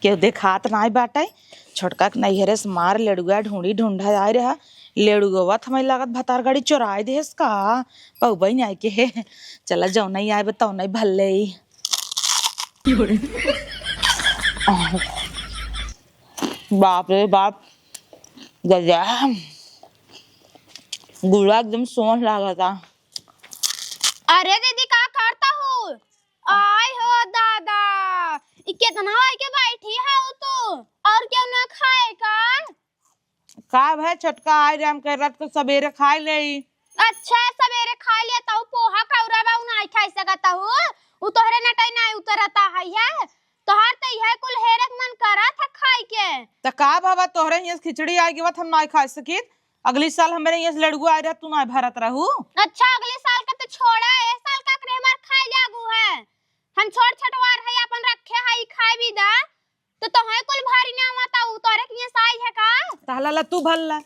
केहू देखात नाई बाटे। छोटका के नैहरे से मार लेड़ुआ ढूंढी ढूंढा आए रहा। लेड़ुआ हमें लागत भतार गाड़ी चोराए देस का पौबई नहीं के हे। चला जाओ नहीं आए बताओ नहीं भले ही बाप रे बाप गजा गुड़ा एकदम सोच लगा था। अरे दीदी का करता हूँ? आय हो दादा कितना आई के बैठी है तू और क्यों ना खाए का भाई छोटका आए रे हम कह रात को सवेरे खाए ले। अच्छा सवेरे खा लिया तो पोहा कौरा बा नहीं खा सकता हूँ उ तोहरे नटाई नहीं उतरता है तोहर त यह कुल हेरक मन करा था खाए के त का बाबा तोहरे यहाँ खिचड़ी आई के बाद हम नहीं खा सकित। अगली साल हमारे यहाँ लड़ुआ आए रहा तू नहीं भरत रहू। अच्छा अगले साल का तो छोड़ा है साल का क्रेमर खाए लागू है हम छोड़ छटवार है अपन रखे है खाए भी दा तो तोहे कुल भारी ना मता उ तोरे के साई है का तहला ला तू भल्ला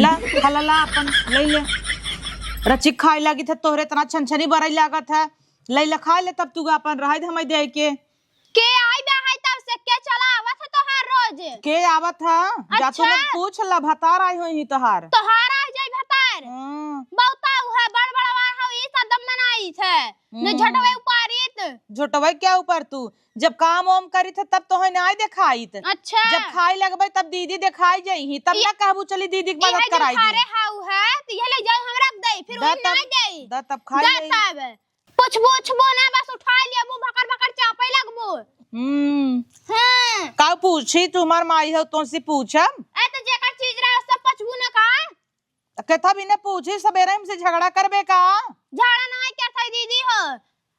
ला हला ला अपन ले ले रची खाए लगी था तोहरे इतना छनछनी बरई लागत है ले ले खा ले तब तू अपन रह दे हमें दे के आई बा है तब से के चला आवत है तोहार रोज के आवत है जा तू ने पूछ ला भतार आई होई तोहार तोहार आ जाई भतार बहुता है बड़ बड़वा हो ई सदम मनाई थे न झटवे उपारित झटवे क्या ऊपर तू जब काम ओम करी थे तब तो है आई देखाईत। अच्छा जब खाई लगबे तब दीदी देखाई जाई तब ना कहबू चली दीदी की मदद कराई दी। अरे हाउ है तो ये ले जाओ हम रख दे फिर वो नहीं दे द तब खाई ले तब पूछबो ना बस उठा लिया मुंह भकर भकर चापे लगबो। हां का पूछी तुम्हार माई हो तो से पूछम ए तो जेकर चीज रहा सब पूछबू ना का कथा भी ने पूछी सबेरे हमसे झगड़ा करबे का झगड़ा नहीं करता दीदी हो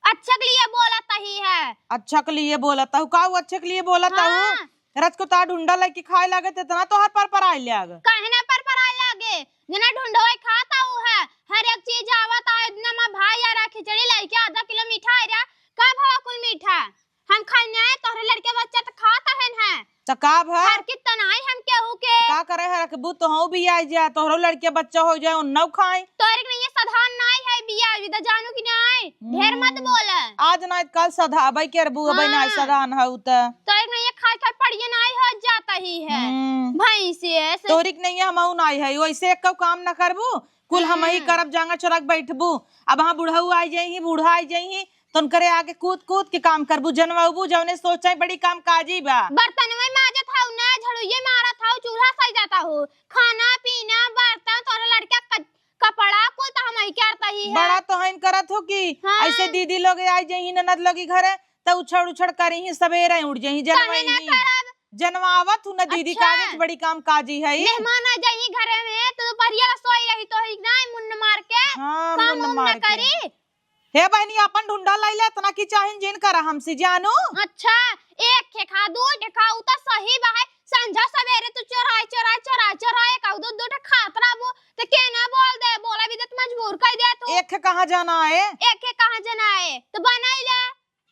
अच्छा के लिए बोलता ही है अच्छा के लिए बोलता हूँ का अच्छे के लिए बोलता हूँ रच को ता ढूंढा लेके खाए लागे इतना तो हर पर आई लाग कहने पर आई लागे जना ढूंढोए खाता हूँ है हर एक चीज आवत है इतना मा भाई यार खिचड़ी लेके आधा किलो मीठा है का भाव कुल मीठा हम खाने आए तोहरे लड़के बच्चा तो खाता है तो का भाई हर कितना आई हम केहू के का करे है रखबू तो हो भी आई जा तोहरो लड़के बच्चा हो जाए उन नौ खाए तोरे के नहीं साधारण नहीं है बिया विदा जानू कि नहीं ढेर मत बोल आज ना कल सधाबै के रबू अबे ना सदान हउ त तोरे नहीं खाए खाए पड़िए नहीं हो जाता ही है भाई से तोरी के नहीं हम नहीं है वैसे एक काम ना करबू कुल हम ही करब जांगा चोरा के बैठबू अब हां बुढ़ऊ आई जाई बूढ़ा आई जाई तुम करे आगे कूद कूद के काम करबू जनवाबू जौने सोचे बड़ी काम काजी बा बर्तन में माजत हाउ ना झड़ुए मारा था चूल्हा सही जाता हो खाना पीना बर्तन तोरा लड़का कपड़ा कुल तो हम ही करता ही है बड़ा तो हइन करत हो कि ऐसे दीदी लोग आई जही ननद लोगी घरे त उछड़ उछड़ करी ही सवेरे उठ जही जनवाई जनवावत हूं ना दीदी का आगे बड़ी काम काजी है मेहमान आ जाई घरे में तो परिया सोई रही तो ही ना मुन्न मार के काम न करी हे बहनी अपन ढूंढा लाई ले इतना की चाहिन जिन करा हमसे जानू। अच्छा एक के खा दो के खाऊ तो सही बा है संझा सवेरे तू चोराए का दो खात रहबो तो के ना बोल दे बोला भी तो मजबूर कर दे तू एक के कहां जाना है तो बनाई ले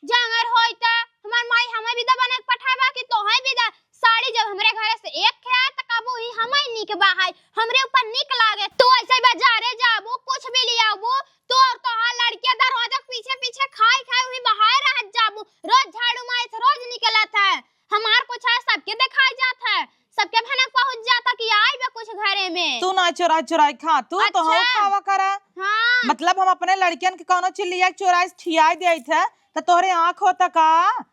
जांगर होई त हमार माई हमें भी दा बने पठाबा कि तोहे भी दा साड़ी जब हमरे घरे से एक खे त कबू ही हमें निक बाहाई हमरे ऊपर निक लागे तू ऐसे बाजारे जाबू कुछ भी लियाबू तो और तोहार लड़कियां दरवाजा पीछे पीछे खाई हुई बाहर रह जाबू रोज झाड़ू मारत रोज निकलत है हमार कुछ है सबके दिखाई जात है सबके भनक पहुंच जाता कि आई बे कुछ घरे में तू ना चोराई खा तू अच्छा। तो हम खावा करा हां मतलब हम अपने लड़कियन के कोनो चीज लिया चोराई ठियाई देई थे तो तोहरे आंख होता का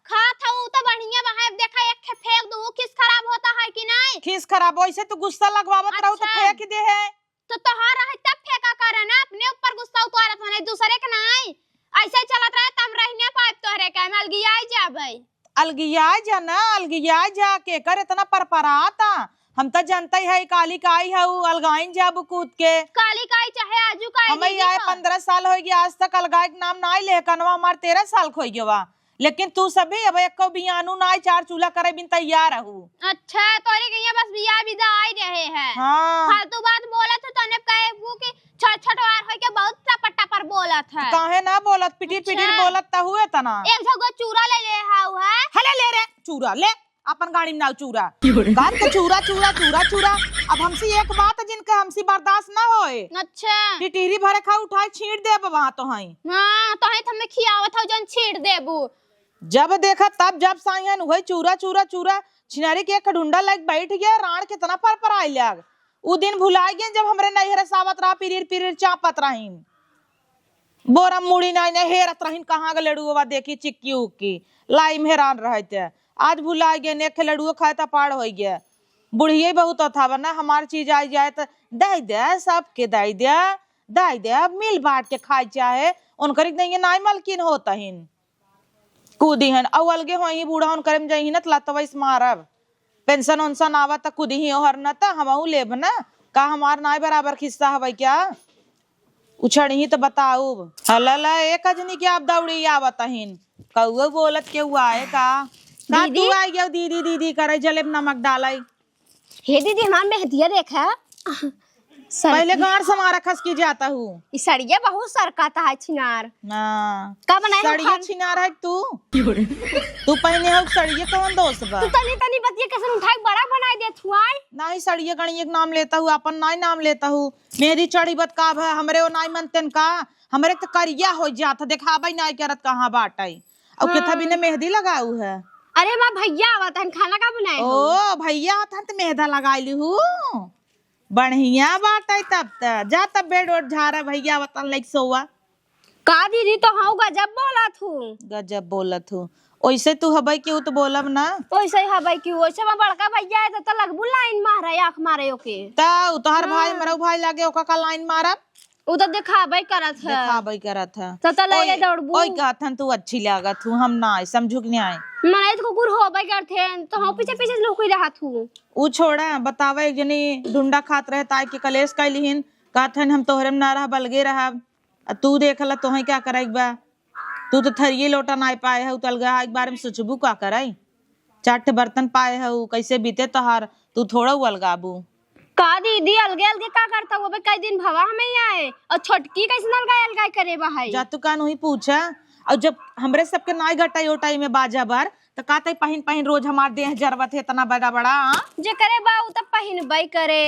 खा था वो तो बढ़िया बाहर देखा एक फेंक दो किस खराब होता है कि नहीं किस खराब वैसे तो गुस्सा लगवावत अच्छा। रहू तो फेंक दे है तो तोहार है तब फेंका करे ना अपने ऊपर गुस्सा उतारत है दूसरे के नहीं ऐसे चलत रहे तम रहने पाइप तोहरे के अलगिया जाबे अलगिया जा के कर इतना परपराता हम तो जानते है काली काई है अलगाइन जाबू कूद के काली काई चाहे आजू काई हमें आए 15 साल हो गया आज तक अलगाई के नाम ना ले कनवा हमार 13 साल खोई गवा लेकिन तू सभी अब एक बियानू ना 4 चूल्हा करे बिन तैयार रहू। अच्छा तोरे के बस बियाह विदा आई रहे हैं हां फालतू बात बोलत है तने कहे वो कि छटवार होय के बहुत टपट्टा पर बोलत है काहे ना बोलत पिटीर बोलत त हुए तना एक जगह चूरा ले हाउ है हले ले रे चूरा ले अपन गाड़ी में नाव चूरा बात के चूरा अब हमसे एक बात जिनका हमसे बर्दाश्त ना होए अच्छा टिटीरी भरे खा उठाए छींट दे वहां तो हई हां तो हई हमें खियावत हो जन छींट देबू जब देखा तब जब साइहन वही चूरा चूरा चूरा छिनारी के एक ढूंढा लग बैठ गया राण कितना पर आई लग उ दिन भुला गए जब हमरे नैहर सावत रहा पिरीर पिरीर चापत रहीन बोरा मुड़ी नहीं हेरत रहीन कहाँ के लड़ुआ देखी चिक्की उक्की लाई में हैरान रहते आज भुला गए नेखे लड़ुआ खाए तो पाड़ हो गया बुढ़िए बहुत था वरना हमार चीज आ जाए तो दे दे सबके दे दे मिल बांट के खाए चाहे उनकर नहीं नाई मलकिन होता हिन कूदी हन औ अलगे होई बूढ़ा उन करम जाई न लतवा इस मारब पेंशन उनसन आवा त कूदी ही हर न त हमहू लेब न का हमार नाई बराबर खिस्सा हवे क्या उछड़ ही तो बताऊ हलला एक अजनी के आप दौड़ी आवत हिन कौआ बोलत के हुआ है का तू आई गयो दीदी दीदी करे जलेब नमक डालाई हे दीदी हमार मेहदिया देखा पहले गांड समारा खस की जाता हूँ इस सड़िया बहुत सरकाता है छिनार ना का बनाए सड़िया छिनार है तू पहने हो सड़िया कौन दोस्त बा तू तनी तनी बतिया कैसे उठाई बड़ा बनाई दे थुआई नहीं सड़िया गणी एक नाम लेता हूँ अपन नाई नाम लेता हूँ मेरी चढ़ी बत का है हमरे वो नाई मनतन का हमरे तो करिया हो जाता दिखाबई नाई करत कहाँ बाटाई और किथा भी ने मेहंदी लगाऊ है अरे मां भैया आवत है खाना का बनाए ओ भैया आवत तो मेहंदा लगाईली हूँ बढ़िया बात है तब तक जा तब बेड वोड झारा भैया बता लाइक सोवा का दीदी तो हाँ गजब बोला थू गजब बोलत हूँ ओइसे तू हबई क्यों तो बोलब ना ओइसे हबई क्यों ओइसे में बड़का भैया है तो लगबू लाइन मारे आंख मारे ओके ता तोहर भाई मरो भाई लागे ओका का लाइन मारब उ तो दिखाबई करत है दिखाबई करत है तो ले दौड़बू ओई कहथन तू अच्छी लागत हूँ हम ना समझू कि नहीं मने तो कुकुर होबई करथे तो हम पीछे पीछे लुक ही रहत हूँ उ छोड़ा बतावे एक जनी ढूंढा खात रहे ताई के कलेश कैलिहिन कहथन हम तोहरे में ना रह बलगे रहा तू देखला तोहे क्या कराई बा तू तो थरिये लोटा ना पाए है तलगा एक बार में सोचबू का कराई चाट बर्तन पाए है कैसे बीते तोहार तू थोड़ा अलगाबू का दीदी अलगे अलगे का करता वो कई दिन भवा हमें ही आए और छोटकी कैसे अलगाई करे भाई जा तू कान वही पूछा और जब हमरे सबके नाई घटाई ओटाई में बाजा बार तो कहते पहिन पहिन रोज हमार देह जरबत है इतना बड़ा बड़ा जे करे बा उ त पहिन बई करे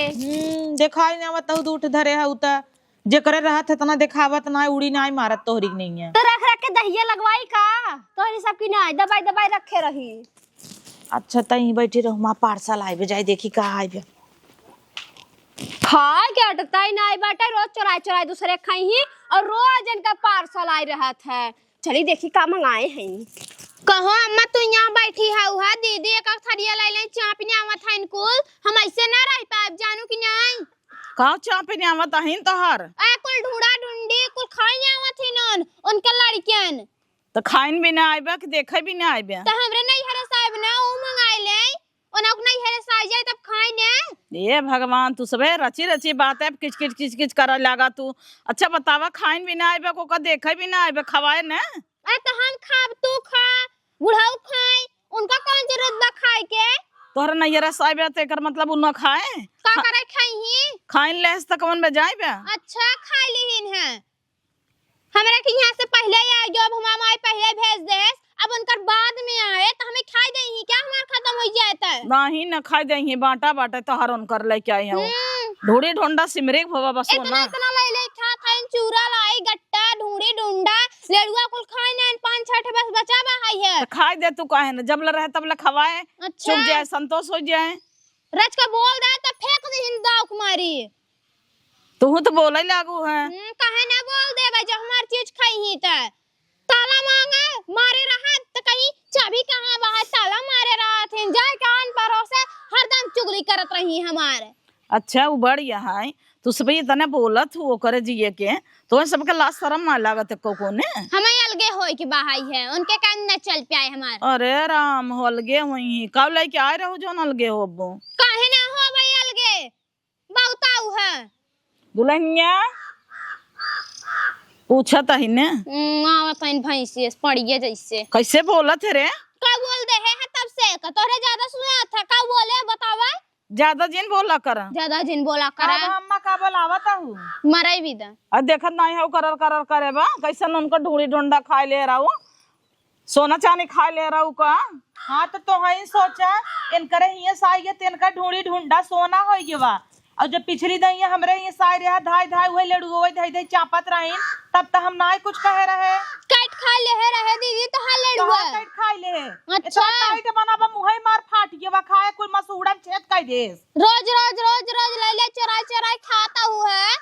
दिखाई नहीं आवत हूँ दूठ धरे है उता जे करे रहत इतना दिखावत ना उड़ी नाई मारत तोहरी नहीं है तो रख रख के दहिया लगवाई का तोहरी सबकी नाई दबाई दबाई रखे रही अच्छा तई बैठी रहू मां पार्सल आइबे जाई देखी कहाँ आइबे खा के अटकता ही नाई बाटे रोज चुराए चुराए दूसरे खाई ही और रोज इनका पार्सल आई रहत है चली देखी का मंगाए हैं कहो अम्मा तू यहाँ बैठी है उहा दीदी एक थरिया ले ले चाय पीने आवत है इनकुल हम ऐसे ना रह पाए जानू कि नहीं का चाय पीने आवत हइन तोहर ए कुल ढूंढा ढूंढी कुल खाई नहीं आवत हिनन उनके लड़कियन तो खाइन भी ना आइबे कि देखे भी ना आइबे तो हमरे नहीं हरे साहब ना ऊ मंगाई ले ओना को नहीं हरे साई जाए तब खाई ने ये भगवान तू सबे रची रची बात है किच किच किच किच कर लगा तू अच्छा बतावा खाइन भी ना आइबे को का देखे भी ना आइबे खवाए ना ए तो हम खाब तू खा बुढ़ाऊ खाई उनका कौन जरूरत बा खाए के तोहर नैयरा साइबे ते कर मतलब उन खाए का करे खाई ही खाइन लेस तक मन में जाइबे अच्छा खा लीहिन है हमरा के यहाँ से पहले आए जो अब हमारा माई पहले भेज दे अब उनकर बाद में आए तो हमें खाई दे ही क्या हमार खत्म हो जाता है नहीं न खाई दे ही बांटा बांटा तोहर उनकर लेके आई हूं ढूंढी ढूंढा सिमरे भवा बस इतना इतना ले खा खाइन चूरा लाई गट्टा ढूंढी ढूंढा लेड़ुआ कुल खाई ना 5-6 बस बचा बा है तो खाई दे तू काहे न जब ल रहे तब ल खवाए अच्छा चुप जाए संतोष हो जाए रच का बोल दे तो फेंक दे हिंदाव कुमारी तू तो बोले लागू है कहे ना बोल दे भाई जब हमार चीज खाई ही त ताला मांगे मारे रहा तो कहीं चाबी कहां बा ताला मारे रहा थे जाए कान परों से हरदम चुगली करत रही हमारे अच्छा वो बढ़िया है तू सब इतने बोलत हो करे जिए के तो सबके लाश शर्म ना लागत को कोने हमें अलगे होई की बाहाई है उनके कान न चल पाए हमारे अरे राम हो अलगे हुई कब लेके आए रहो जो अलगे हो वो काहे ना हो भाई अलगे बहुताऊ है दुल्हनिया पूछत है ने आवत है भैंसी पड़िए जैसे कैसे बोलत है रे का बोल दे है तब से तोरे ज्यादा सुना था का बोले बतावा ज्यादा जिन बोला कर ज्यादा जिन बोला करा अम्मा का बोलावत हूँ मरई भी दा अब देखत नहीं है करर करर करे बा कैसन उनका ढूंढी ढूंढा खाए ले रहा हूँ सोना चांदी खाए ले रहा हूँ का हाँ तो ही सोचा इनकर ही साइए इनका ढूंढी ढूंढा सोना हो गया और जब पिछली दही हमरे ये साय रहा धाय धाय वही लड़ुआ धाय धाय चापत रही तब तो हम ना कुछ कहे रहे। काट खा ले रहे दीदी तो हां लड़ुआ काट खाई ले। अच्छा काट बनाबा मुहे मार फाट के वा खाए कुल मसूड़ा छेद काई देस। रोज रोज रोज रोज ले ले चराई चराई खाता हुआ है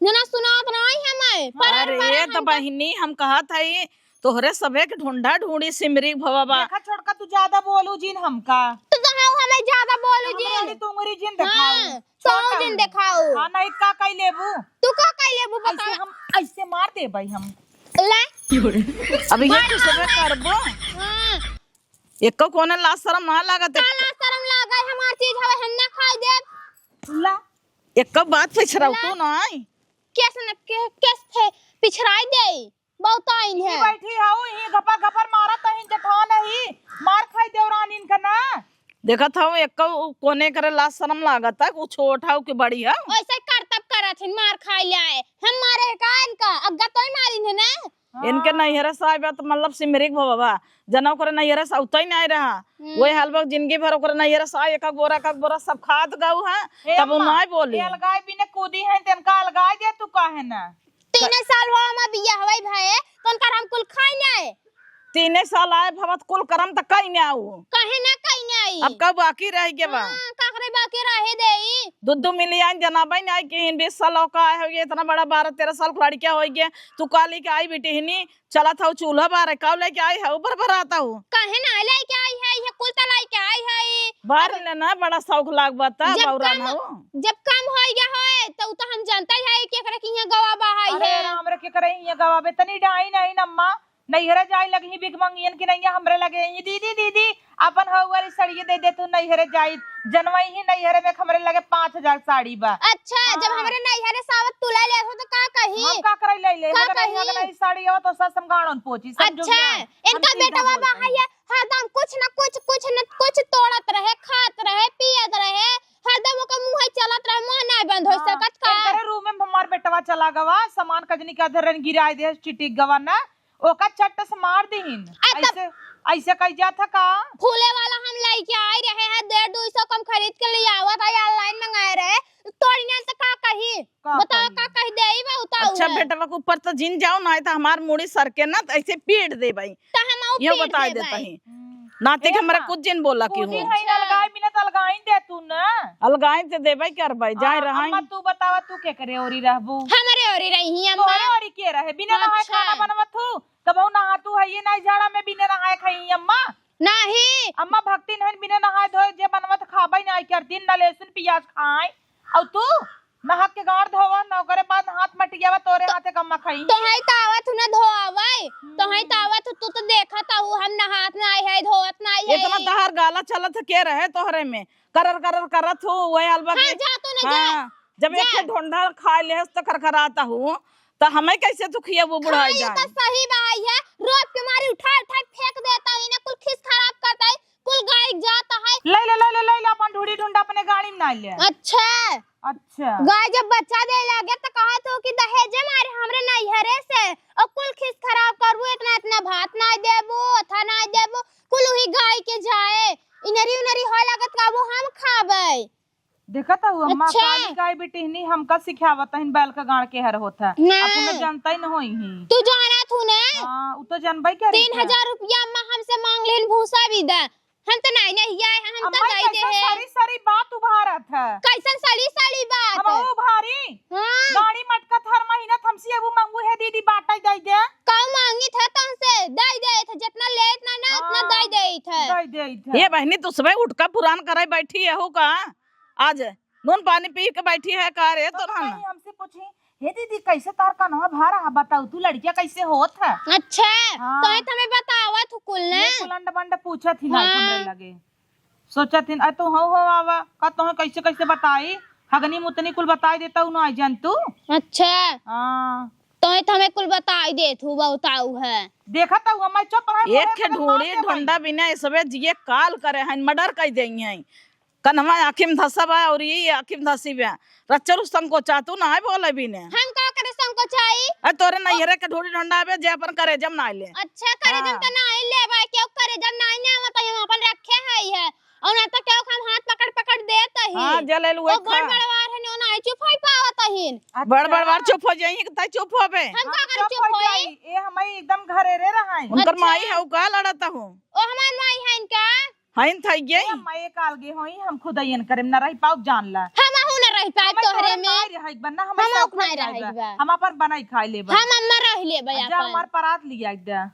जना सुनात नहीं हमें। अरे तो बहिनी हम कहत हई तोहरे सबे के ढूंढा ढूंढी सिमरी भवाबा। देखा छोड़का तू ज्यादा बोलू जिन हमका तो हमें ज्यादा बोलू जी तुंगरी जिन दिखाओ तो दिन दिखाओ। हां नहीं का कई लेबू तू का कई लेबू बता। ऐसे हम ऐसे मार दे भाई हम ले अब ये तो सबे करबो। हां एको कोने ला शरम ना लागत। काला शरम लागे हमार चीज हवे हम ना खाई दे ला एको बात पिछराउ तू नहीं कैस थे पिछराई दे बहुत आइन है। बैठी हाउ ही गपर गपर मारा तही जठा नहीं मार खाई देवरान इनका ना। देखत हूं एको कोने करे ला शरम लागत है कुछ छोटा के बड़ी है ऐसे करतब करत है मार खाई लाए हम मारे का इनका अग्गा तो मारिन है ना। इनके नैहरे साहब तो मतलब सिमरिक भवाबा जना करे नैहरे से उतई नहीं रहा वही हाल जिंदगी भर ओकरे नैहरे से एक बोरा सब खात गऊ है तब उ नहीं बोली। अलगाय बिने कूदी है तनका अलगाय दे तू काहे ना। 3 साल हुआ हम बिया हवाई भाई तन कर हम कुल खाई नहीं 3 साल आए भवत कुल करम त कई न आऊ कहे ना कहीं नहीं अब कब बाकी रह के बा काकरे बाकी रहे देई दुद्दू मिली आइन जनाबा नहीं आई कि 20 साल का है ये इतना बड़ा 12-13 साल का लड़किया हो गया तू काली के आई बेटी हिनी चला था चूल्हा बारे का लेके आई है ऊपर भर आता हूं कहे ना लेके आई है ये कुल त लेके आई है बाहर लेना बड़ा शौक लाग बता बौरा ना हो। जब कम हो गया है तो हम जानता है कि एकरा के यहाँ गवा बहाई अरे है। राम रे के करे ये गवाबे तनी डाई नहीं नम्मा नैहरे जाई लगी बिग मंगियन की नहीं हमरे लगे दीदी दीदी अपन हवारी साड़ी दे दे तू नैहरे जाई जनवई ही नैहरे में हमरे लगे 5000 साड़ी बा। अच्छा जब हमरे नैहरे सावत तुला ले हो तो का कही हम का करे ले ले का अगर नहीं साड़ी हो तो सब समगाणन पोची समझो। अच्छा इनका बेटा बाबा है हरदम कुछ न कुछ तोड़त रहे खात रहे पियत रहे हरदम ओका मुंह चलत रहे मुंह नहीं बंद हो सकत का। तेरे रूम में हमार बेटवा चला गवा सामान कजनी का धरन गिराई दे चिटिक गवा ना ओका चट्ट से मार दीन ऐसे ऐसे कई जा था का। फूले वाला हम लेके आए रहे हैं 150-200 कम खरीद के लिए आवत है ऑनलाइन मंगाए रहे तोड़िया तो का कही बताओ का कही देई बा उताऊ। अच्छा बेटा के ऊपर तो जिन जाओ ना तो हमार मुड़ी सर के ना तो ऐसे पीट दे भाई तो हम ये बता देता है नाते के हमरा कुछ जिन बोला की हो अलगाई मिनट अलगाई दे तू ना अलगाई ते देबे कर भाई जाए रहा अम्मा तू बतावा तू के करे ओरी रहबू हमरे ओरी रही अम्मा तोरे ओरी के रहे बिना नहाए खाना बनवत तू कबहू नहा तू है ये नहीं झाड़ा में बिना नहाए खाई अम्मा नहीं अम्मा भक्ति नहीं बिना नहाए धोए जे बनवत खाबई नहीं कर दिन न लहसुन प्याज खाए और तू नहा के गाड़ धोवा न करे बाद हाथ मटियावा तोरे हाथे कम्मा खाई तो है तावत न धोआवे तो है तावत तू तो देखत हूं हम नहात नहीं है धोत नहीं है इतना तहर गाला चलत के रहे तोहरे में करर करत हो वही हलवा हां जा तू न जा जब एक ढोंढा खा ले तो खरखराता हूं तो हमें कैसे तू खिया वो बुढ़ाई जाए तो सही भाई है रोज के मारी उठा उठा फेंक देता है ना कुल खिस खराब करता है कुल गाय जाता है ले अपन ढूंढी ढूंढा अपने गाड़ी में ना ले। अच्छा अच्छा गाय जब बच्चा दे लागे तो कहा तो कि दहेज मारे हमरे नैहरे से और कुल खिस खराब करबू इतना इतना भात ना देबू अथा ना देबू कुल ही गाय के जाए इनरी उनरी हो लागत का वो हम खाबे देखा था अम्मा अच्छा। काली गाय बेटी हमका सिखावत है बैल का गाड़ के हर होता अपन जानता ही न होई ही तू जाना तू ने हां उ तो जानबई करे 3000 रुपया अम्मा हमसे मांग लेन भूसा भी दे हम तो नहीं आए हम तो गई दे है सारी सारी बात उभारत है कैसन सड़ी बात हम ओ भारी हां गाड़ी मटकत हर महीना हमसे अब मांगू है दीदी बाटा दे दे का मांगी था तुमसे दे थे जितना ले इतना ना उतना दे थे ये बहनी तू सुबह उठ कर पुरान करे बैठी है हो का आज नून पानी पी के बैठी है का रे तो हमसे पूछी हे दीदी कैसे तार का नवा भारा बताऊ तू लड़किया कैसे होत है। अच्छा हाँ। तो हमें बतावा तू कुल ने कुलंड बंड पूछा थी ना हाँ। हमरे लगे सोचा थी अ तो हो आवा का तो कैसे कैसे बताई हगनी मुतनी कुल बताई देता हूं ना जान तू। अच्छा हां तो हमें कुल बताई दे तू बताऊ है देखा था हम चुप रहे एक के ढूंढी ढंडा बिना सबे जिए काल करे हैं मर्डर कर देंगे हैं कन्हवा आखिम धसब है और ये आखिम धसी बे रच्चर संकोचा तू ना बोले बिने हम का करे संकोचाई अ तोरे नैहरे के ढूंढी ढंडा बे जे अपन करे जम ना ले अच्छा करे जम त ना ले भाई क्यों करे जम ना ने मत हम अपन रखे है और ना तो क्यों हम हाथ पकड़ पकड़ देत ही हां जले लुए ओ बड़ बड़वार है तहिन बड़ बड़ बार चुप हो जाई कि चुप होबे। हम का कर चुप होई ए हमारी एकदम घरे रे रहाई उनकर माई है का लड़ता हूं ओ हमार माई है इनका हइन थई गई मैं काल गे होई हम खुद अयन करे ना रही पाऊ जान ला हम हूं न रह पाए तोहरे में रही बन्ना हम सब नहीं रही बा हम अपन बनाई खाई लेबा हम अम्मा रह ले बया जा हमार परात लिया एकदम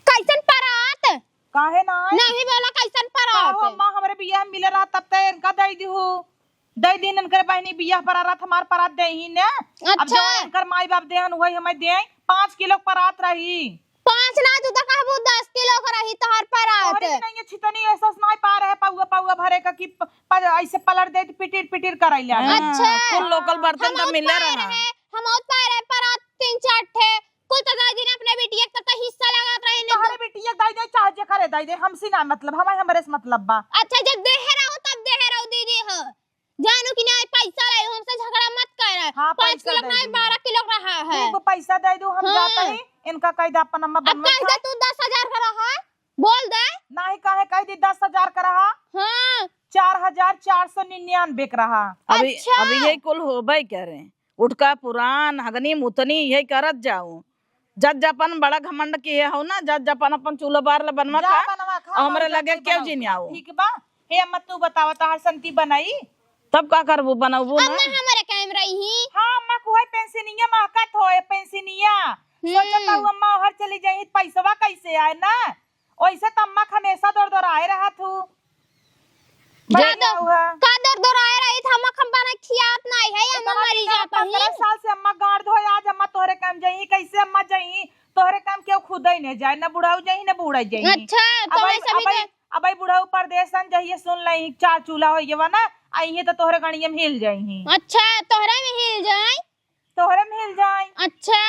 कैसन परात काहे ना नहीं बोला कैसन हो परात अम्मा हमरे बियाह मिले रहा तब तक इनका दई दी हो दई दिन इनकर बहनी बियाह पर रहा हमार परात दे ही ने अब अच्छा। जो इनकर माई बाप देहन वही हमें दे 5 किलो परात रही 5 ना तू तो कहबू 10 किलो का रही तोहर परात और नहीं ये छितनी ऐसा नहीं पा रहे पाउआ पाउआ भरे का कि ऐसे पलट दे पिटिर पिटिर कराई ले अच्छा। कुल लोकल बर्तन तो मिले रहा हम और पा रहे परात 3-4 ठे कुल तो दादी ने अपने बिटिया का हिस्सा लगात रहे ने तोहरे बिटिया दई दे चाहे जे करे दई दे हमसे ना मतलब हमरे से मतलब बा अच्छा जब देहे रहो तब देहे रहो दीदी हो जानू कि नहीं पैसा ले हमसे झगड़ा मत कर हाँ, 5 पैसा किलो दे नहीं दूंगी। 12 किलो रहा है वो पैसा दे दो हम हाँ। जाता ही इनका कह दे अपन अम्मा अब बनवा कह दे तू 10,000 का रहा बोल दे नहीं कहे कह दी 10,000 का रहा हाँ 4,499 का रहा अभी अच्छा। अभी यही कुल होबे करे उठका पुरान हगनी मुतनी यही करत जाऊं जज जपन बड़ा घमंड की हो ना जज जपन अपन चूल्हा बार ले बनवा जा खा बनवा खा हमरे और लगे जल्दी क्यों बनाओ। जी आओ ठीक बा हे अम्मा तू बतावा तार संती बनाई तब का करबू बनाबू ना अम्मा हमारे कैमरा ही हाँ अम्मा को है पेंसिनिया महकत होए पेंसिनिया सोचता हूँ अम्मा हर चली जाई पैसवा कैसे आए ना वैसे तो अम्मा हमेशा दौड़ दौड़ आए रहा तू का दर आए रही था हम बना खियात नहीं है अम्मा मरी जाता 15 साल से अम्मा गाड़ धोए आज अम्मा तोहरे काम जाई कैसे अम्मा जाई तोहरे काम क्यों खुद ही नहीं जाए ना बुढ़ाऊ जाई ना बूढ़ा जाई अच्छा तो वैसे भी अब बुढ़ाऊ परदेशन जाइए सुन लई 4 चूल्हा हो ये ना आई तो तोहरे गणिये में हिल जाई अच्छा तोहरे में हिल जाए तोहरे में हिल जाई अच्छा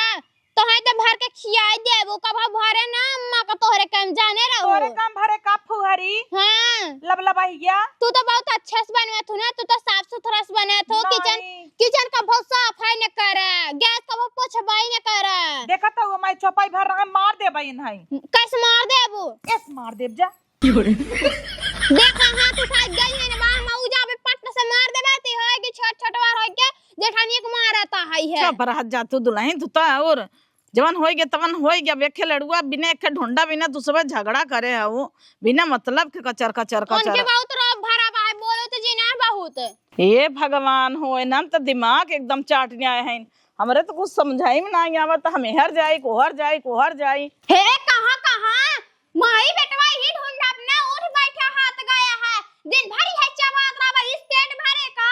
तो है तो भर के खियाई दे वो कब भरे ना अम्मा का तोहरे काम जाने रहो तोहरे काम भरे का फुहरी हां लबलबाइया तू तो बहुत अच्छे से बनवे तू ना तू तो साफ सुथरा से बने तो किचन नहीं। किचन का बहुत सफाई न करे गैस का बहुत पोछबाई न करे देखा तो मैं चौपाई भर रहा है मार दे बहन है कैसे मार दे वो एस मार दे जा देखा हाथ उठा गई है ना बाहर मऊ जाबे पट से मार दे बाती है कि छोट छोट बार हो के जेठानी को मारता है सब पर हाथ जातू दुल्हन तू ता और जवन होई गया तवन होई गया वेखे लड़ुआ बिना एक ढोंडा बिना तू सब झगड़ा करे है वो बिना मतलब के कचर कचर उनके कचर बहुत रोब भरा बा बोलो तो जीना बहुत ये भगवान हो ना तो दिमाग एकदम चाटने आए हैं हमरे तो कुछ समझाई में नहीं आवत हमें हर जाई कोहर जाई हे कहां कहां माई बेटवा ही ढूंढ अपना उठ बैठा हाथ गया है दिन भर है चबात रहा इस पेट भरे का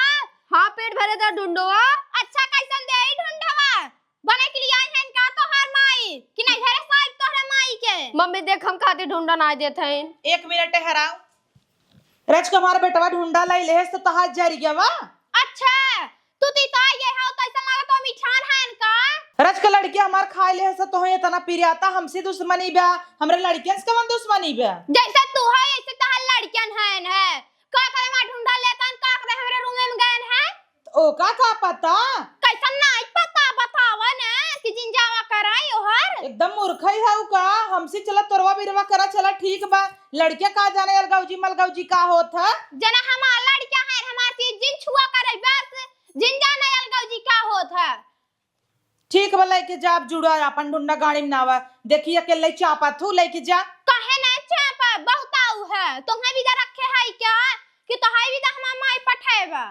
हां पेट भरे तो ढूंढो अच्छा कैसन दे ढूंढवा बने के लिए आई हैं का तो हर माई कि नहीं घरे साहब तोहरे माई के मम्मी देख हम खातिर ढूंढा ना देत हैं 1 मिनट हराओ राजकुमार बेटवा ढूंढा लाई ले तो तहाज जारी गया वा अच्छा तू ती तो ये हाउ तैसा लगा तो मिठान है का रज का लड़की हमार खाए ले से तो इतना पिरियाता हमसे दुश्मनी बा हमरे लड़कियन से कवन दुश्मनी बा जैसे तू है ऐसे तो हर लड़कियन है का करे मा ढूंढा लेतन का करे हमरे रूम में गए हैं ओ का पता कैसन नहीं पता बतावा ना कि जिंजावा कराई ओहर एकदम मूर्खई है का हमसे चला तोरवा बिरवा करा चला ठीक बा लड़किया का जाने अलगाउजी मलगाउजी का होत है जना हमार लड़किया है हमार की जिन छुआ करे बस जिंजा नहीं अलगाउजी का होत है ठीक बा लेके जा आप जुड़ा अपन ढूंढा गाड़ी में नावा देखिए के ले चापा थू लेके जा कहे ना चापा बहुत आऊ है तुम्हें भी जा रखे है क्या कि तोहाई भी दा हमार माई पठाएबा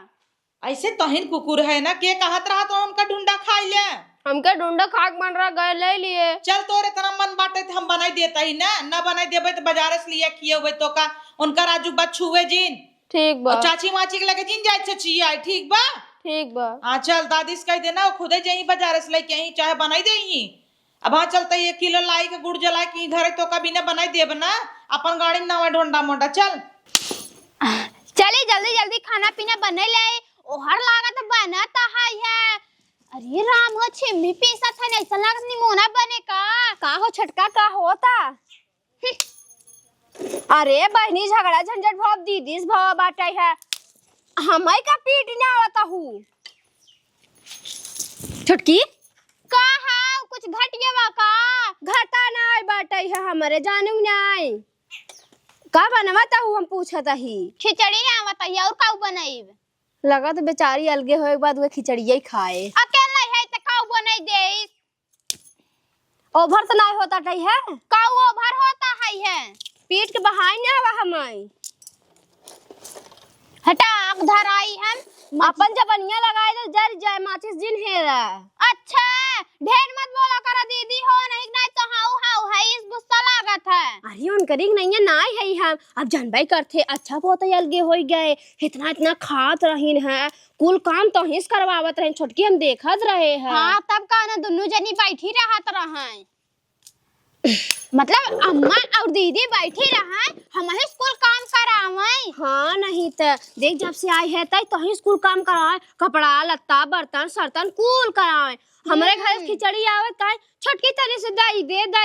ऐसे तहिन कुकुर है ना के कहत रहा तो उनका ढूंढा खाई ले हमके ढूंढा खाक बन रहा गए ले लिए चल तोरे इतना मन बाटे हम बनाई देता ही ना बनाई देबे तो बाजार से लिया किए हुए तो का उनका राजू बच छुए जिन ठीक बा और चाची माची के लगे जिन जाए छची आई ठीक बा ठीक बा हाँ चल दादी से कह देना खुदे जाई बाजार से लेके आई चाहे बनाई देही अब हाँ चलते 1 किलो लाई के गुड़ जला के घर तो का बिना बनाई देब ना अपन गाड़ी में नावा ढोंडा मोंडा चल चले जल्दी जल्दी खाना पीना बने ले ओहर लागत बनाता है अरे राम हो छिमी पीसा था नहीं ऐसा लागत निमोना बने का हो छटका का होता अरे बहनी झगड़ा झंझट भाव दीदीस भाव बाटे है हमाई का पीट ना आवता हूँ छुटकी का हाउ कुछ घट गया का घाटा ना बाटे है हमारे जानू नहीं का बनवाता हूँ हम पूछता ही खिचड़ी ना बताइए और का बनाई लगा तो बेचारी अलगे होए के बाद वो खिचड़िया ही खाए। अकेला है त काऊ बनाई दे। ओभर तो नहीं होता टई है, काऊ ओभर होता है पीट के बहाई ना आवा हमाई। हटा आग धराई हम अपन जबनिया लगाए तो जर जाए माचिस जिन हेरा। अच्छा ढेर मत बोला करा दीदी हो, नहीं तो हाउ हाउ है इस गुस्सा लागत है। अरे उनकर नहीं है नाई है हम अब जानबाई करते अच्छा बहुत अलगे हो गए, इतना इतना खात रहीन है, कुल काम तो हिस करवावत रहे, छोटकी हम देखत रहे हैं। हाँ तब का ना दोनों जनी बैठी रहत रहे, मतलब अम्मा और दीदी बैठी रहे, हम ही स्कूल काम करावे। हाँ नहीं तो देख जब से आई है तई तो ही स्कूल काम कराए, कपड़ा लत्ता बर्तन सर्तन कुल कराए। हमारे घर से खिचड़ी आवत है छोटकी तरी से दाई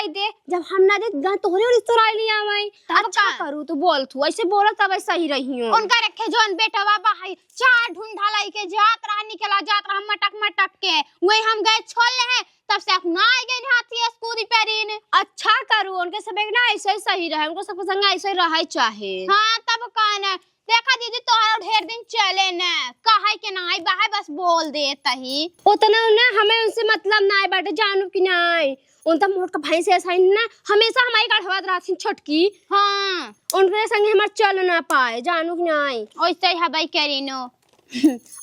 दे जब हम ना दे गा तोहरे और तोराई नहीं आवे। अच्छा करू तू बोल तू ऐसे बोला तब सही रही हूं। उनका रखे जोन बेटवा बाहर चार ढूंढा लाई के जात रहा, निकला जात रहा मटक के, वही हम गए छोड़ ले तब से ना आ गए हाथी स्कूल पेरीन। अच्छा करू उनके सब एक ना ऐसे ही सही रहे, उनको सब संग ऐसे रहे चाहे। हाँ तब कहना देखा दीदी तोहरा ढेर दिन चले न कहे के ना आई बाहर बस बोल दे तही उतना ना हमें उनसे मतलब ना बाटे जानू कि नहीं, उन तब मोट का भाई से ऐसा ना हमेशा हमारी गढ़वात रहती छोटकी। हाँ उनके संग हमार चल ना पाए जानू कि नहीं ओइसे हबाई करीनो।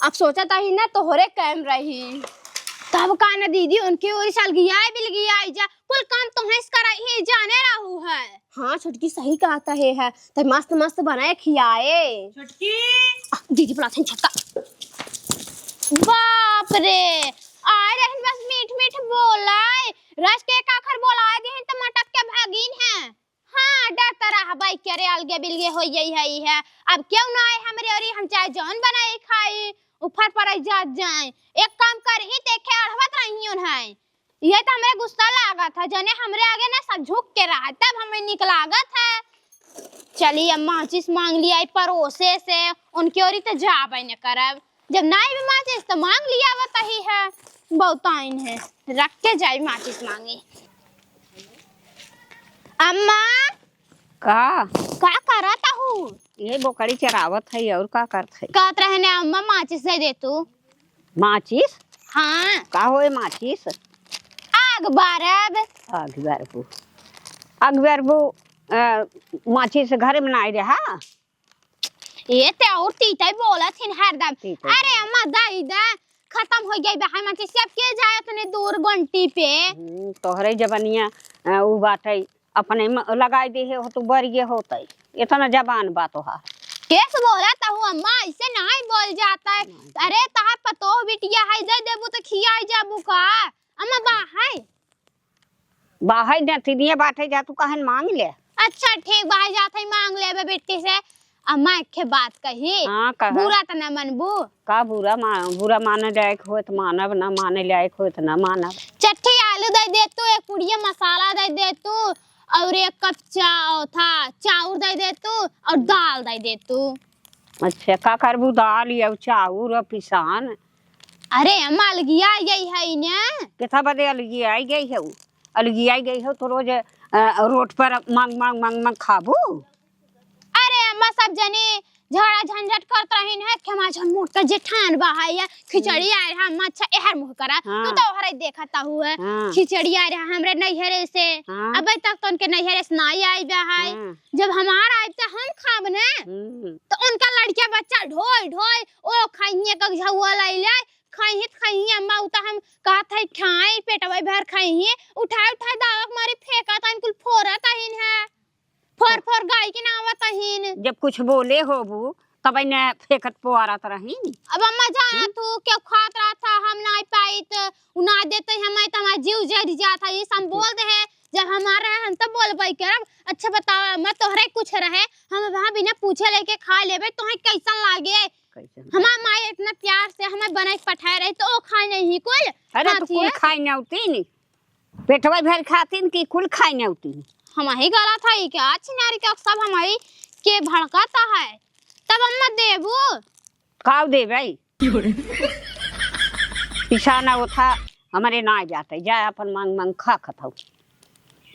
अब सोचा था ही ना तोहरे कैम रही तब कहना दीदी उनकी ओर साल गया बिल गया जा कुल काम तो है करा ही जाने रहू है। हाँ छोटकी सही कहता है तो मस्त मस्त बनाए खियाए। छोटकी दीदी बुलाते हैं छोटका। बाप रे आ रहन बस मीठ बोलाए रस के काखर बोलाए दे त मटक के भागिन है। हाँ डरता रहा भाई करे अलगे बिलगे हो यही है, अब क्यों ना आए हमरे और हम चाहे जौन बनाए खाए ऊपर पर जात जाए। एक काम कर ही देखे अड़वत रही है, ये तो हमें गुस्सा लागा था जने हमरे आगे ना सब झुक के रहा तब हमें निक लागत है। चलिए अम्मा माचिस मांग लिया पड़ोसे से उनकी ओर तो जाबे न करब, जब नहीं भी माचिस तो मांग लिया वही है बहुत आइन है रख के जाए माचिस मांगे। अम्मा का करता हूँ ये बोकड़ी चरावत है और का करत है? कहत रहने अम्मा माचिस दे दे तू। माचिस हाँ का होए माचिस? आग बारब अगबरबू माचिस घर में नहीं रहा ये ते और तीता बोला थी हरदम। तीता अरे अम्मा दाई दा खत्म हो गई बहाई माचिस सब के जाए तने दूर घंटी पे तोहरे जबनिया उ बाटे अपने लगाई दे हो तो बरिए होते इतना जबान बात हा कैसे बोला ता हूँ अम्मा इससे नहीं बोल जाता है। अरे तार पतो बिटिया है दे देबू तो खिया जाबू का अम्मा बाहर नतिनिया बाटे जा तू कहन मांग ले। अच्छा ठीक बाहर जाते ही मांग ले बेटी से। अम्मा एक बात कही हाँ कह बुरा तो न मनबू का बुरा माने लायक हो तो मानब ना माने लायक हो तो ना मानब। चट्टी आलू दे दे तू, एक पुड़िया मसाला दे दे तू और एक कप चाउर दे दे तू और दाल दे दे तू। अच्छा का करबू दाल या चाउर पिसान? अरे अम्मा अलगिया यही है ना कितना बदे अलगी आई गई है अलगी आई गई हो तो रोज रोड पर मांग खाबू। अरे अम्मा सब जने झगड़ा झंझट करत रहिन है खेमा झन मोट का जेठान बहाया खिचड़ी आ रहा अम्मा अच्छा एहर मुंह करा हाँ। तू तो हरे देखता हुआ हाँ। खिचड़ी आ रहा हमरे नैहरे से हाँ। अबे तक तो उनके नैहरे से नहीं आई बहाई हाँ। जब हमारा आई तो हम खाब ना तो उनका लड़किया बच्चा ढोय ढोय ओ खाइए का झुआ लाई ले खाइए अम्मा उता हम कहत है खाए पेटवा भर खाइए उठाए दावक मारे फेंका ता इनकुल फोरा ताहिन है फोर गाय के नाम ताहिन। जब कुछ बोले होबू तब ने फेंकत पोआरत रही। अब अम्मा जाना तू क्या खात रहा था हम ना पाई तो ना देते हमारे तो हमारा जीव जर जाता ये सब बोल दे है जब हमारा है हम तो बोल पाई करब। अच्छा बताओ अम्मा तोहरे कुछ रहे हम वहां बिना पूछे लेके खा लेबे तोहे कैसन लागे? हमार माई इतना प्यार से हमें बना के पठाए रहे तो ओ खाए नहीं कुल। अरे तो कुल खाई न उतीन पेटवा भर खातीन की कुल खाई न उतीन हम ही गला था ये क्या चिनारी का सब हमारी के भड़काता है तब अम्मा देबू काव दे भाई पिछाना वो था हमारे ना जाते जा अपन मांग खा खताऊ।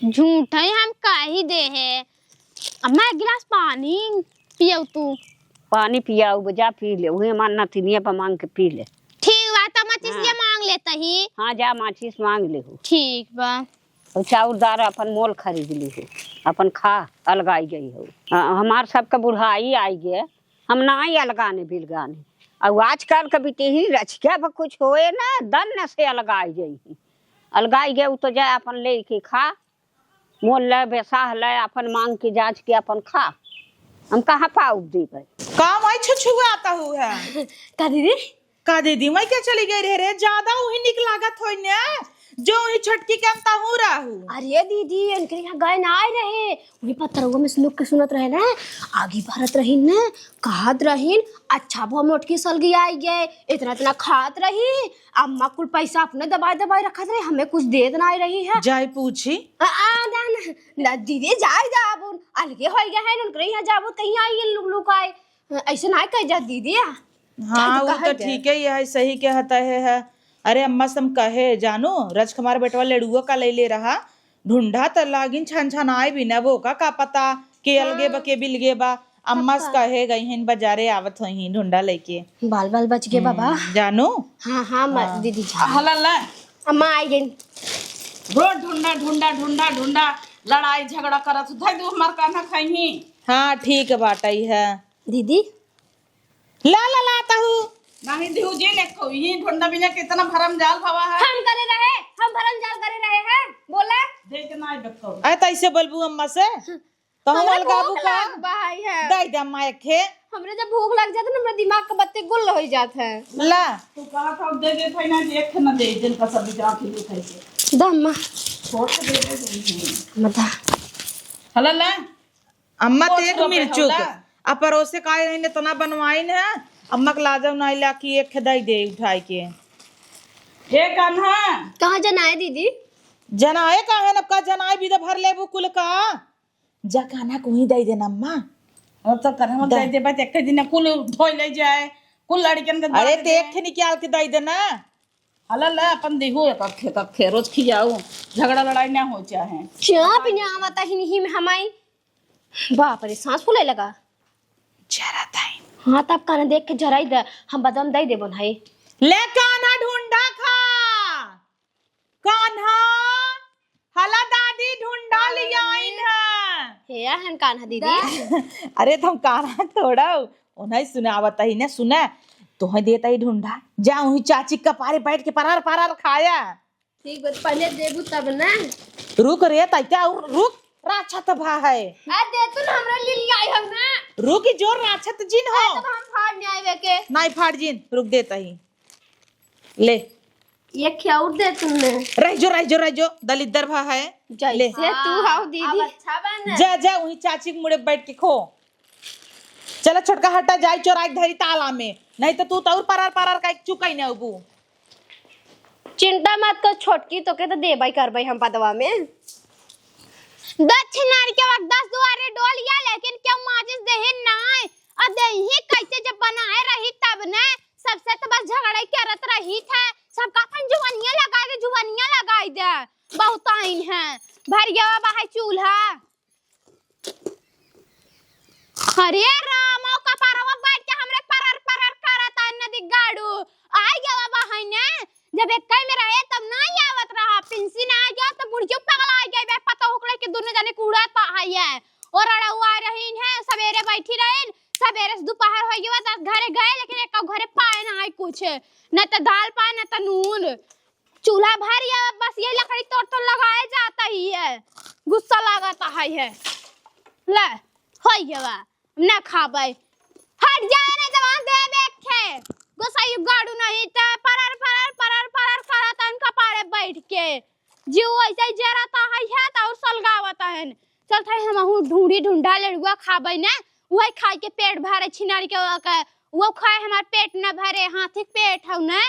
झूठ है हम का ही दे है। अम्मा एक गिलास पानी पियो तू। पानी पिया जा पी ले, वही हमार नतिनिया पर मांग के पी ले। ठीक बा, तो माचिस ले मांग लेता ही। हाँ जा माचिस मांग ले हो। ठीक बा। और चाउर दार अपन मोल खरीद ली हो, अपन खा अलगाई गई हो। हमार सबका बुढ़ाई आई गए, हम ना ही अलगाने बिलगाने। और आजकल कभी तेही रचका पर कुछ होए ना दन न से अलगाई गई तो जाए अपन ले के खा, मोल ले बेसाह ले अपन मांग के जांच के अपन खा। हम कहाँ पाऊ देवे काम आई छुआ आता हुआ है का दीदी का दीदी मैं क्या चली गई रे ज्यादा वही निक लागत हो ने जो ही छटकी के अंता हूँ रहू। अरे दीदी इनके यहाँ गए ना आए रहे, वही पत्थरों में लोग के सुनत रहे ना, आगे भारत रहीन ने कहत रहीन अच्छा बहुत मोटकी सलगी आई गए, इतना इतना खात रही। अम्मा कुल पैसा अपने दबाई दबाई रखत रहे, हमें कुछ देत ना रही है। जाई पूछी ना दीदी जाए जाबुन अलगे हो गए हैं उनके यहाँ जाबो कहीं आई लुक आए ऐसे ना कह जा दीदी। हाँ वो तो ठीक है, यह सही कहता है। अरे अम्मा सम कहे जानो रज हमारे बेटवा लड़ुआ का ले रहा ढूंढा तो लागिन छन छन आए भी ना वो का पता के अलगे बा के बिलगे बा। अम्मा से कहे गई हैं बाजारे आवत हुई ढूंढा लेके बाल बाल बच गए बाबा जानो। हाँ हाँ दीदी हला अम्मा आई गई रोज ढूंढा ढूंढा ढूंढा ढूंढा लड़ाई झगड़ा करत धाई दो हमार काना खाई। हाँ ठीक बाटाई है दीदी ला ला लाता हूँ नहीं दिहु जी ने कोई ढूंढा बिना कितना भरम जाल भवा है। हम करे रहे, हम भरम जाल करे रहे हैं बोला देख ना देखो अरे तैसे बोलबू अम्मा से तो हम अलगाबू का भाई है दई दे अम्मा खे हमरे जब भूख लग जाता ना मेरा दिमाग का बत्ती गुल हो जाता है। ला तू कहा था दे दे थे ना एक ना दे दिन का सब जा के ले खाई दम्मा छोड़ के दे दे मता हला ले अम्मा तेक मिर्चुक अब परोसे काहे नहीं तना बनवाई है अम्मा के लाजम ना ला की एक दई दे उठाई के ये कान्हा कहाँ जाना है दीदी? जनाए काहे न का जनाए भी भर लेबू कुल का जा खाना को ही दई देना अम्मा। और तो करे हम दे दे बात एक दिन कुल धोई ले जाए कुल लड़कन के अरे ते एक निकाल के दई देना हला ले अपन देहो एक अखे रोज खियाओ झगड़ा लड़ाई ना हो चाहे क्या पिना आवता ही नहीं में हमाई बाप रे सांस फूले लगा जरा दाई। हाँ तब काना देख के जरा दे हम बदाम दई देबो भाई ले कान्हा ढूंढा खा कान्हा हला दादी ढूंढा लिया आइन है हे हन काना दीदी अरे तुम कान्हा थोड़ा ओ नहीं सुना आवता ही ना सुना तो है देता ही ढूंढा जा वही चाची कपारे बैठ के परार परार खाया। ठीक बात पहले देबू तब ना रुक रे तैया रुक राछत भा है आ दे तू हमरा ले आई हम ना रुक जोर राछत जिन हो तब हम फाड़ नहीं आवे के नहीं फाड़ जिन रुक देता ही ले ये ख्याउर दे तुमने रह जो दलिद्दर भा है ले जैसे तू हाउ दीदी अच्छा बन जा जा वही चाची के मुड़े बैठ के खो चलो छोटका हटा जाए चोराई धरी ताला में नहीं तो तू तो परार परार का एक चुकाई ना उबू। चिंता मत कर छोटकी तो के तो देबाई करबाई हम पदवा में दक्षिणारी के वक्त 10 दुआरे डोलिया लेकिन क्यों माचिस देहे नाय अब देही कैसे जब बनाए रही तब ने सबसे तो बस झगड़ा करत रही थे सबका फन जुवनिया लगाई दे बहुत आइन है भर गया बाहर चूल्हा। अरे रामो का परवा बैठ के हमरे परर करत नदी गाड़ू आ गया बाहर ने जब एक कई में रहे तब नहीं आवत रहा पिंसी ना आ गया तो बुढ़ियो पगला आ गया पता होकले के दोनों जाने कूड़ा पा है और अड़ुआ रहीन है सवेरे बैठी रहीन सवेरे से दोपहर हो गया तो घरे गए लेकिन एक घरे पाए ना है कुछ न तो दाल पाए न तो नून चूल्हा भर या बस ये लकड़ी तोड़ लगाया जाता ही है गुस्सा लगाता है ले हो गया न खाबे हट जाए ना जवान दे देखे गोसाई गाड़ू नहीं त परर करत उनका पारे बैठ के जीव ऐसे जराता है त और सलगावता है चल थाई हम ढूंढा लड़ुआ खाबे ना वही खाई के पेट भरे छिनारी के वो खाए हमार पेट न भरे हाथी पेट हौ ना।